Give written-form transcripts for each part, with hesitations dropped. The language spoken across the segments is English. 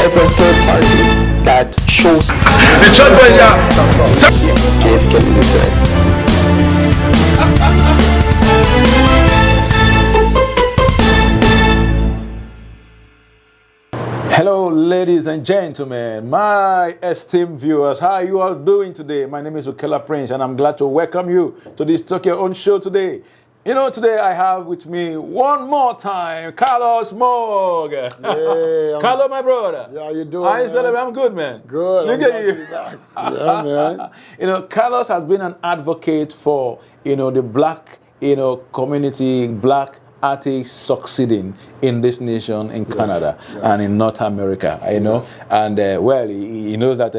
get for a third party that shows KF Kennedy said. Hello, ladies and gentlemen, my esteemed viewers. How are you all doing today? My name is Ukela Prince, and I'm glad to welcome you to this Talk Your Own show today. You know, today I have with me one more time, Carlos Moog. Hey, Carlos, my brother. Yeah, how you doing? How you feeling? I'm good, man. Good. Look at you. Yeah, man. You know, Carlos has been an advocate for, the black, community, black artists succeeding in this nation, in Canada, and in North America, know. And, well, he knows that,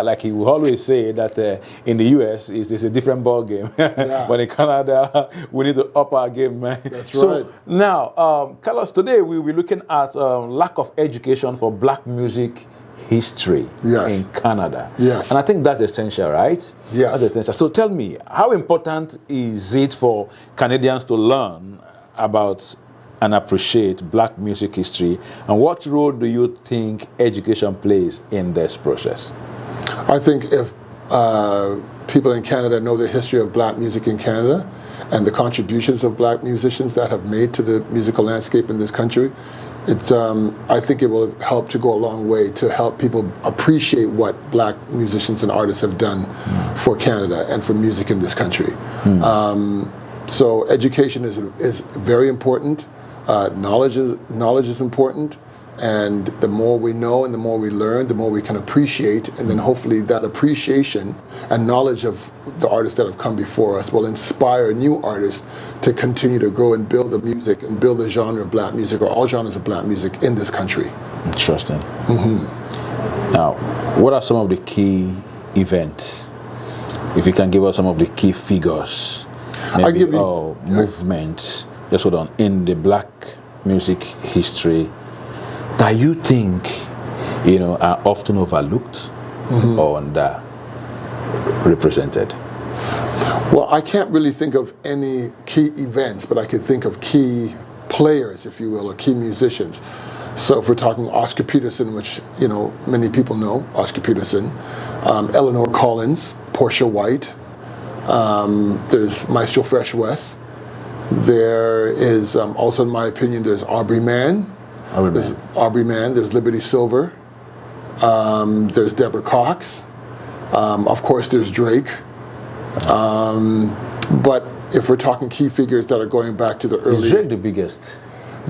like he will always say, that in the U.S., it's a different ball game. But in Canada, we need to up our game, man. That's right. Now, Carlos, today we'll be looking at lack of education for black music history in Canada. Yes. And I think that's essential, right? Yes. That's essential. So tell me, how important is it for Canadians to learn about and appreciate black music history, and what role do you think education plays in this process? I think if people in Canada know the history of black music in Canada and the contributions of black musicians that have made to the musical landscape in this country, I think it will help to go a long way to help people appreciate what black musicians and artists have done for Canada and for music in this country. So education is very important. Knowledge is important, and the more we know and the more we learn, the more we can appreciate, and then hopefully that appreciation and knowledge of the artists that have come before us will inspire new artists to continue to grow and build the music and build the genre of black music, or all genres of black music in this country. Interesting. Now, what are some of the key events? If you can give us some of the key figures. Maybe movements, just hold on, in the black music history that you think, are often overlooked or underrepresented? Well, I can't really think of any key events, but I could think of key players, if you will, or key musicians. So if we're talking Oscar Peterson, which, many people know, Oscar Peterson, Eleanor Collins, Portia White, there's Maestro Fresh West. There is also, in my opinion, there's Aubrey Mann. There's Liberty Silver. There's Deborah Cox. Of course, there's Drake. But if we're talking key figures that are going back to the early... Is Drake the biggest?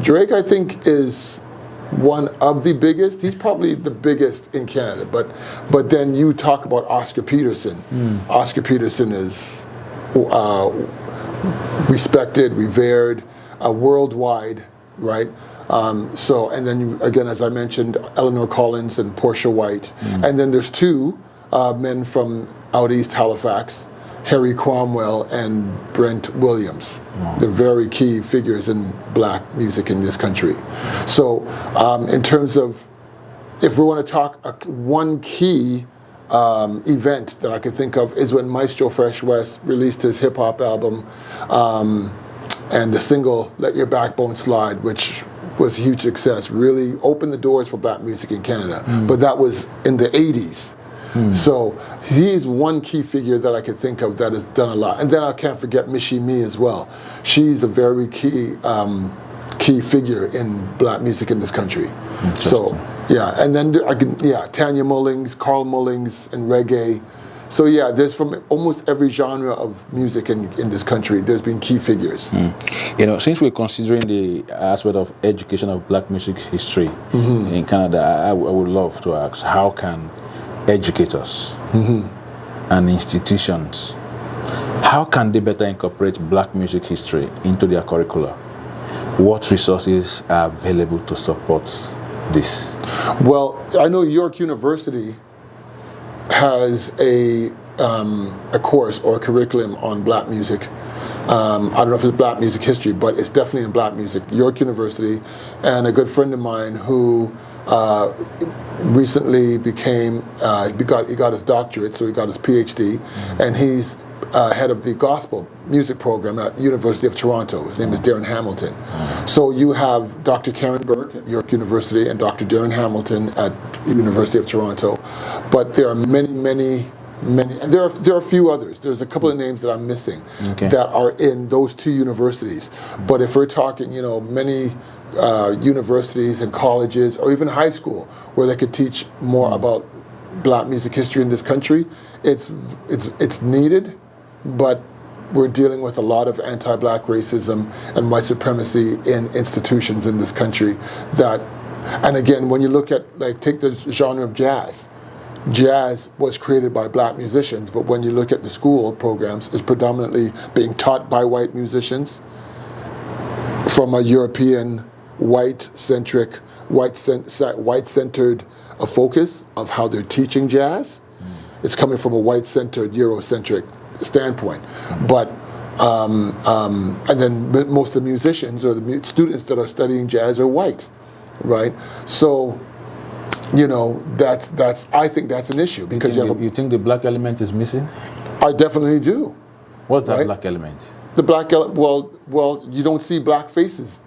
Drake, I think, is one of the biggest. He's probably the biggest in Canada. But then you talk about Oscar Peterson. Oscar Peterson is respected, revered, worldwide, right? So, and then you, again, as I mentioned, Eleanor Collins and Portia White. And then there's two men from out east Halifax, Harry Cromwell and Brent Williams. They're very key figures in black music in this country. So in terms of, if we want to talk one key event that I can think of is when Maestro Fresh West released his hip-hop album and the single Let Your Backbone Slide, which was a huge success, really opened the doors for black music in Canada. But that was in the 80s. So he's one key figure that I could think of that has done a lot. And then I can't forget Michie Mee as well. She's a very key figure in black music in this country. So yeah, and then Tanya Mullings, Carl Mullings, and reggae. So yeah, there's from almost every genre of music in this country, there's been key figures. Since we're considering the aspect of education of black music history in Canada, I would love to ask, how can educators and institutions, how can they better incorporate black music history into their curricula? What resources are available to support this? Well, I know York University has a course or a curriculum on black music. I don't know if it's black music history, but it's definitely in black music. York University, and a good friend of mine who recently became, he got his doctorate, so he got his PhD, and he's head of the gospel music program at University of Toronto. His name is Darren Hamilton. So you have Dr. Karen Burke at York University and Dr. Darren Hamilton at University of Toronto. But there are many, and there are a few others. There's a couple of names that I'm missing that are in those two universities. But if we're talking, many universities and colleges or even high school where they could teach more about Black music history in this country, it's needed, but we're dealing with a lot of anti-Black racism and white supremacy in institutions in this country that, and again, when you look at, take the genre of jazz. Jazz was created by Black musicians, but when you look at the school programs, it's predominantly being taught by white musicians from a European, white-centric, white-centered focus of how they're teaching jazz. It's coming from a white-centered, Eurocentric standpoint. But, and then most of the musicians or the students that are studying jazz are white, right? So, I think that's an issue because you think the Black element is missing? I definitely do. What's that Black element? The Black element. Well, you don't see Black faces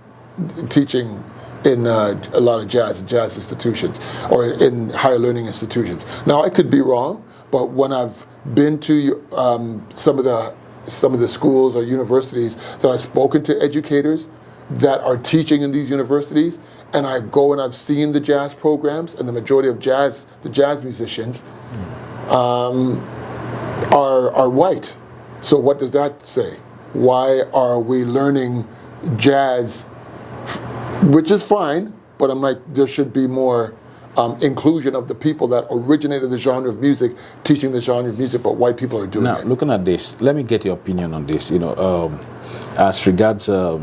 teaching in a lot of jazz institutions or in higher learning institutions. Now, I could be wrong, but when I've been to some of the schools or universities that I've spoken to educators that are teaching in these universities, and I go and I've seen the jazz programs, and the majority of the jazz musicians are white. So what does that say? Why are we learning jazz, which is fine, but I'm like, there should be more inclusion of the people that originated the genre of music, teaching the genre of music, but white people are doing it. Now, looking at this, let me get your opinion on this. As regards, the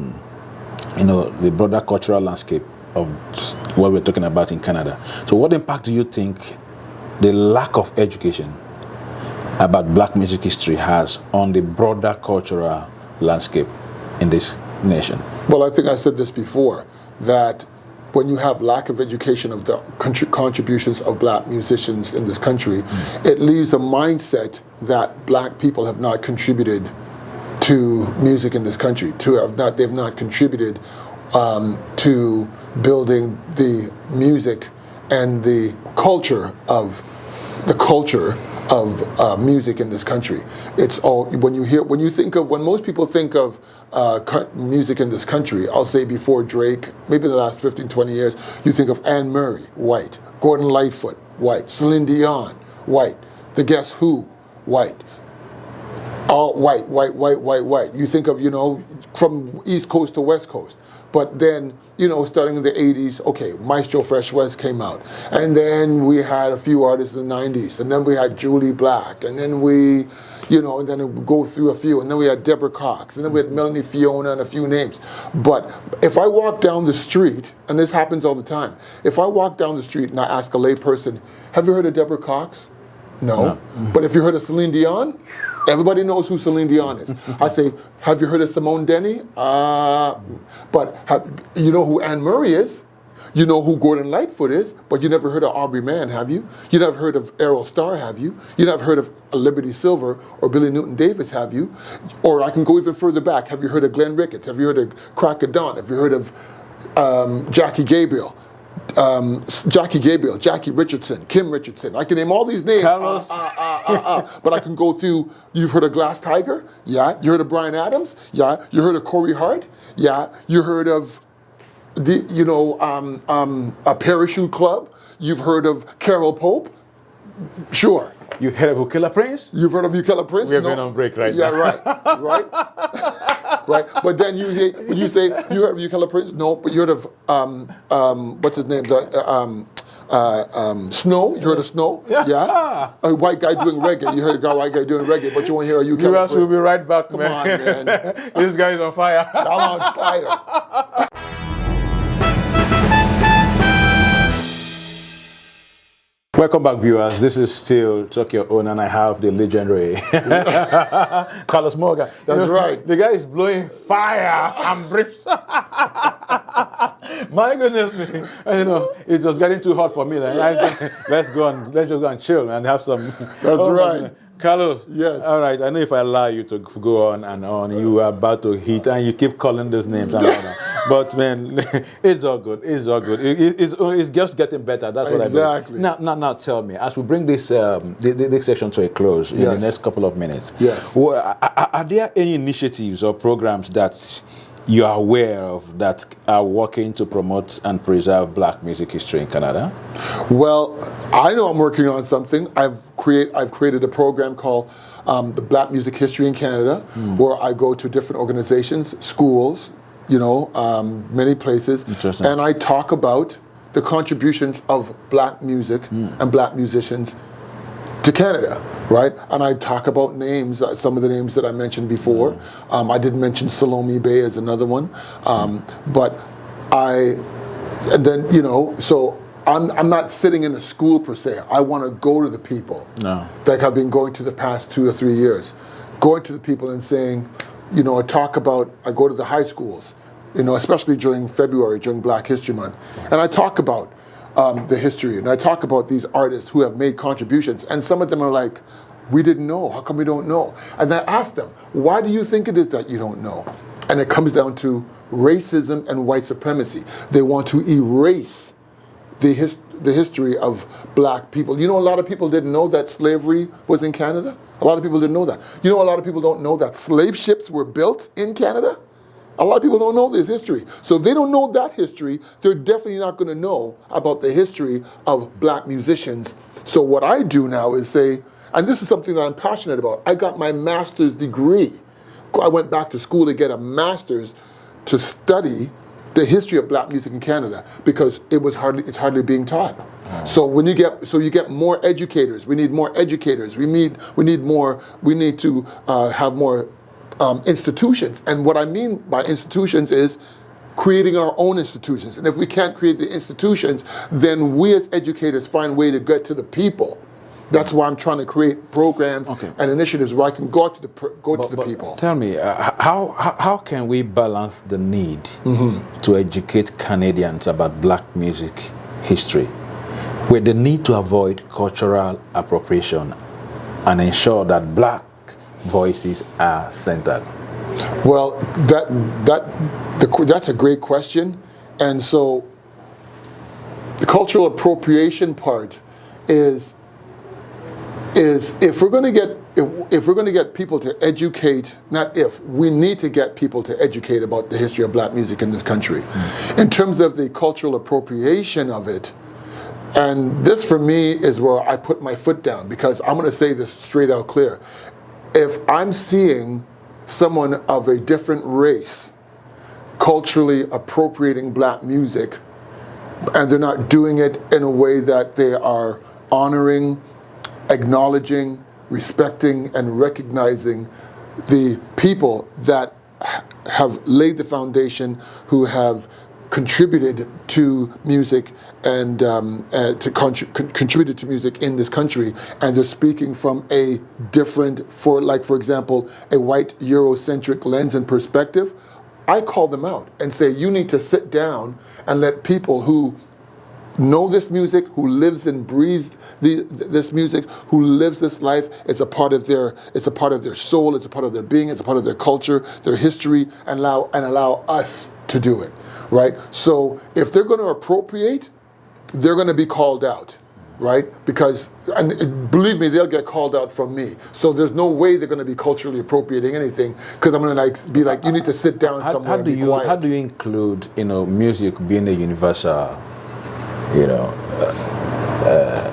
broader cultural landscape of what we're talking about in Canada. So what impact do you think the lack of education about Black music history has on the broader cultural landscape in this nation? Well, I think I said this before, that when you have lack of education of the contributions of Black musicians in this country, it leaves a mindset that Black people have not contributed to music in this country. They've not contributed to building the music and the culture of music in this country. It's all when most people think of music in this country, I'll say before Drake, maybe the last 15, 20 years, you think of Anne Murray, white, Gordon Lightfoot, white, Celine Dion, white, The Guess Who, white. All white. You think of, from East Coast to West Coast. But then, starting in the 80s, okay, Maestro Fresh West came out. And then we had a few artists in the 90s. And then we had Julie Black. And then we, and then it would go through a few. And then we had Deborah Cox. And then we had Melanie Fiona and a few names. But if I walk down the street, and this happens all the time, if I walk down the street and I ask a lay person, have you heard of Deborah Cox? No. But if you heard of Celine Dion, everybody knows who Celine Dion is. I say, have you heard of Simone Denny? But you know who Anne Murray is? You know who Gordon Lightfoot is, but you never heard of Aubrey Mann, have you? You never heard of Errol Starr, have you? You never heard of Liberty Silver or Billy Newton Davis, have you? Or I can go even further back. Have you heard of Glenn Ricketts? Have you heard of Crack of Dawn? Have you heard of Jackie Gabriel? Jackie Richardson, Kim Richardson. I can name all these names. But I can go through. You've heard of Glass Tiger? Yeah. You heard of Bryan Adams? Yeah. You heard of Corey Hart? Yeah. You heard of a Parachute Club? You've heard of Carol Pope? Sure. You heard of Ukela Prince? You've heard of Ukela Prince? We're going on break right now. Yeah, right. Right. But then you say you heard of Ukela Prince? No, but you heard of what's his name? Snow. You heard of Snow? Yeah. A white guy doing reggae. You heard a white guy doing reggae, but you won't hear a Ukela Prince. We'll be right back, Come on, man. This guy's on fire. I'm on fire. Welcome back, viewers. This is still Talk Your Own, and I have the legendary Carlos Morgan. That's right. The guy is blowing fire and briefs. My goodness me. It was getting too hot for me. Let's just go and chill and have some. That's right. Carlos. Yes. All right. I know if I allow you to go on and on, you are about to hit, and you keep calling those names and all that. But man, it's all good. It's all good. It's just getting better. That's what Exactly. I believe. Now, tell me, as we bring this this section to a close in the next couple of minutes, Yes. Are there any initiatives or programs that you are aware of that are working to promote and preserve Black music history in Canada? Well, I know I'm working on something. I've created a program called the Black Music History in Canada, where I go to different organizations, schools, many places, and I talk about the contributions of Black music and Black musicians to Canada, right? And I talk about names, some of the names that I mentioned before. I did mention Salome Bay as another one, so I'm not sitting in a school per se. I want to go to the people. No. Like I've been going to the past 2 or 3 years, going to the people and saying, I go to the high schools, especially during February, during Black History Month, and I talk about the history, and I talk about these artists who have made contributions, and some of them are like, we didn't know, how come we don't know? And I ask them, why do you think it is that you don't know? And it comes down to racism and white supremacy. They want to erase the history of Black people. A lot of people didn't know that slavery was in Canada. A lot of people didn't know that. A lot of people don't know that slave ships were built in Canada. A lot of people don't know this history. So if they don't know that history, they're definitely not going to know about the history of Black musicians. So what I do now is say, and this is something that I'm passionate about, I got my master's degree. I went back to school to get a master's to study the history of Black music in Canada, because it's hardly being taught. So you get more educators. We need more educators. We need to have more institutions. And what I mean by institutions is creating our own institutions. And if we can't create the institutions, then we as educators find a way to get to the people. That's why I'm trying to create programs and initiatives where I can go to the people. Tell me, how can we balance the need to educate Canadians about Black music history with the need to avoid cultural appropriation and ensure that Black voices are centered? Well, that's a great question. And so the cultural appropriation part is if we're going to get people to educate, we need to get people to educate about the history of Black music in this country. In terms of the cultural appropriation of it, and this for me is where I put my foot down, because I'm going to say this straight out clear. If I'm seeing someone of a different race culturally appropriating Black music, and they're not doing it in a way that they are honoring, acknowledging, respecting, and recognizing the people that have laid the foundation, who have contributed to music and contributed to music in this country, and they're speaking from a different, for example, a white Eurocentric lens and perspective, I call them out and say, you need to sit down and let people who know this music, who lives and breathes this music, who lives this life, it's a part of their soul, it's a part of their being, it's a part of their culture, their history, and allow us to do it, right? So if they're going to appropriate, they're going to be called out, right? Because, and believe me, they'll get called out from me. So there's no way they're going to be culturally appropriating anything, because I'm going to be like, you need to sit down somewhere and be quiet. How do you include, music being a universal,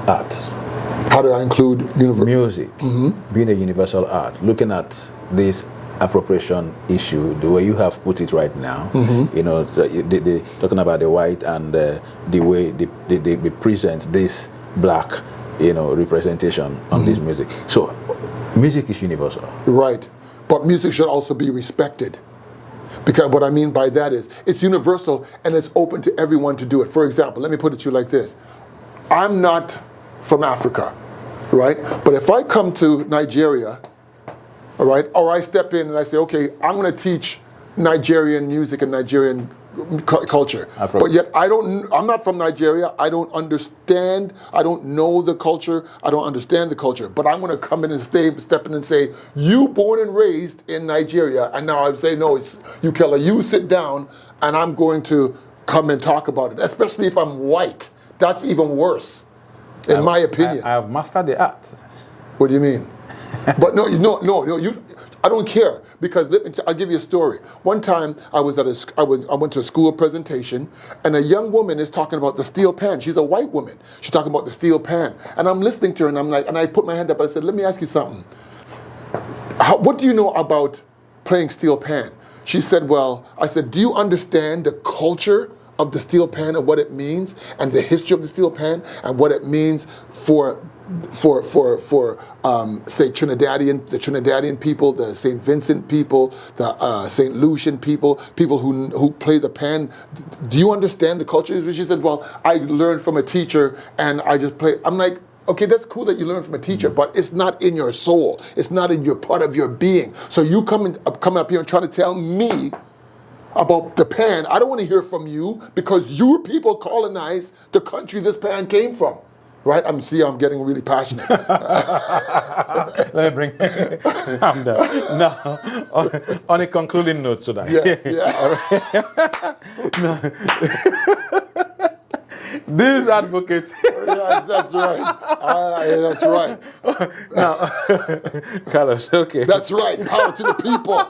art? How do I include music being a universal art? Looking at this appropriation issue, the way you have put it right now, they talking about the white and the way they present this Black, representation on this music. So, music is universal, right? But music should also be respected. Because what I mean by that is, it's universal and it's open to everyone to do it. For example, let me put it to you like this. I'm not from Africa, right? But if I come to Nigeria, all right, or I step in and I say, okay, I'm going to teach Nigerian music and Nigerian culture. But yet I'm not from Nigeria. I don't understand. I don't know the culture. I don't understand the culture. But I'm going to come in and step in and say, you born and raised in Nigeria. And now I say, no, it's Ukela, you sit down and I'm going to come and talk about it. Especially if I'm white. That's even worse, in my opinion. I have mastered the art. What do you mean? But no, I don't care, because I'll give you a story. One time I went to a school presentation, and a young woman is talking about the steel pan. She's a white woman. She's talking about the steel pan, and I'm listening to her, and I'm like, and I put my hand up, and I said, let me ask you something. What do you know about playing steel pan? She said, well, I said, do you understand the culture of the steel pan and what it means, and the history of the steel pan and what it means for say the Trinidadian people, the St. Vincent people, the St. Lucian people who play the pan? Do you understand the culture? She said, well, I learned from a teacher and I just play. I'm like, okay, that's cool that you learn from a teacher, but it's not in your soul. It's not in your part of your being. So you coming up here and trying to tell me about the pan. I don't want to hear from you, because your people colonized the country this pan came from. Right? I'm getting really passionate. Let me bring calm down. Now, on a concluding note to that. Yes, yeah. No. These advocates. Yeah, that's right. That's right. Now, Carlos, okay. That's right. Power to the people.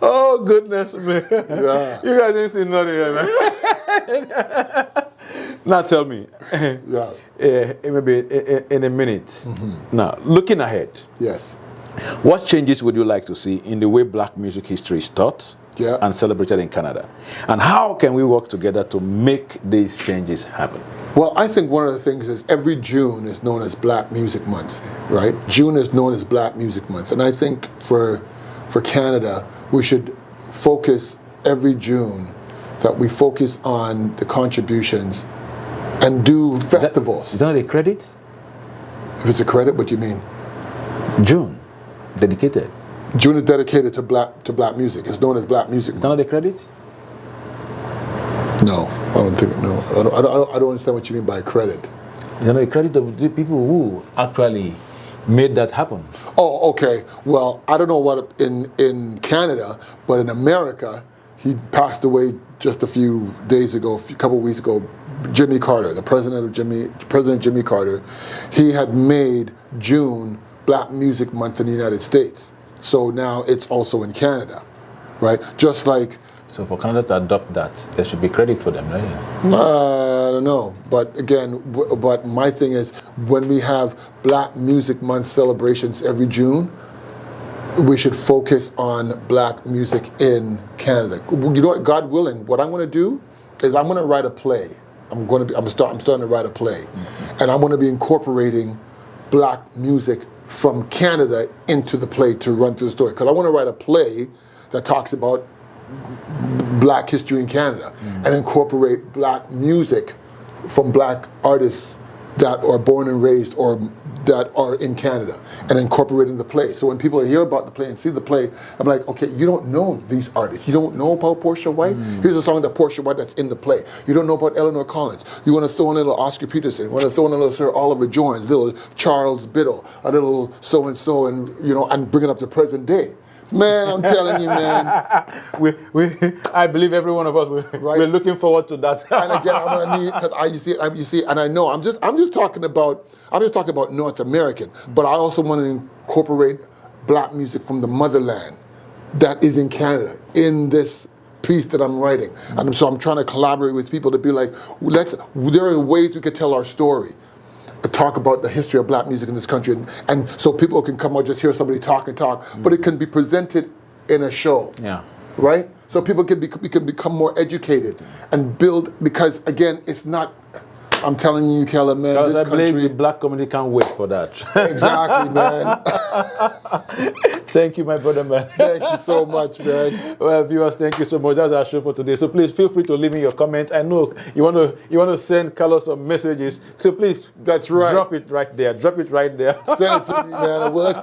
Oh, goodness me. Yeah. You guys ain't seen nothing here, man. Now tell me, maybe in a minute. Mm-hmm. Now, looking ahead, yes, what changes would you like to see in the way black music history is taught and celebrated in Canada? And how can we work together to make these changes happen? Well, I think one of the things is every June is known as Black Music Month, right? June is known as Black Music Month. And I think for Canada, we should focus every June that we focus on the contributions and do festivals. Is that a credit? If it's a credit, what do you mean? June, dedicated. June is dedicated to black music. It's known as Black Music Month. Is that not a credit? No, I don't think. No, I don't understand what you mean by credit. Is that not a credit to the people who actually made that happen? Oh, okay. Well, I don't know what in Canada, but in America, he passed away just a few days ago, a couple of weeks ago. Jimmy Carter, President Jimmy Carter, he had made June Black Music Month in the United States. So now it's also in Canada, right? Just like. So for Canada to adopt that, there should be credit for them, right? I don't know, but again, but my thing is, when we have Black Music Month celebrations every June, we should focus on black music in Canada. You know what? God willing, what I'm going to do is I'm going to write a play. I'm starting to write a play, and I'm going to be incorporating black music from Canada into the play to run through the story. Because I want to write a play that talks about black history in Canada and incorporate black music from black artists that are born and raised or that are in Canada and incorporate in the play. So when people hear about the play and see the play, I'm like, okay, you don't know these artists. You don't know about Portia White? Here's a song that Portia White that's in the play. You don't know about Eleanor Collins. You want to throw in a little Oscar Peterson. You want to throw in a little Sir Oliver Jones, a little Charles Biddle, a little so-and-so, and and bring it up to present day. Man, I'm telling you, man. I believe every one of us, we're looking forward to that. And again, I'm gonna need, because you see, and I know I'm just talking about North American, but I also want to incorporate black music from the motherland that is in Canada in this piece that I'm writing. And so I'm trying to collaborate with people to be like, there are ways we could tell our story. Talk about the history of black music in this country, and so people can come out, just hear somebody talk, but it can be presented in a show, right? So people can become more educated and build, because again, it's not. I'm telling you, Ukela, man, because this country. I believe the black community can't wait for that. Exactly, man. Thank you, my brother, man. Thank you so much, man. Well, viewers, thank you so much. That's our show for today. So please feel free to leave me your comments. I know you want to send Carlos some messages. So please, that's right. Drop it right there. Drop it right there. Send it to me, man. Well, let's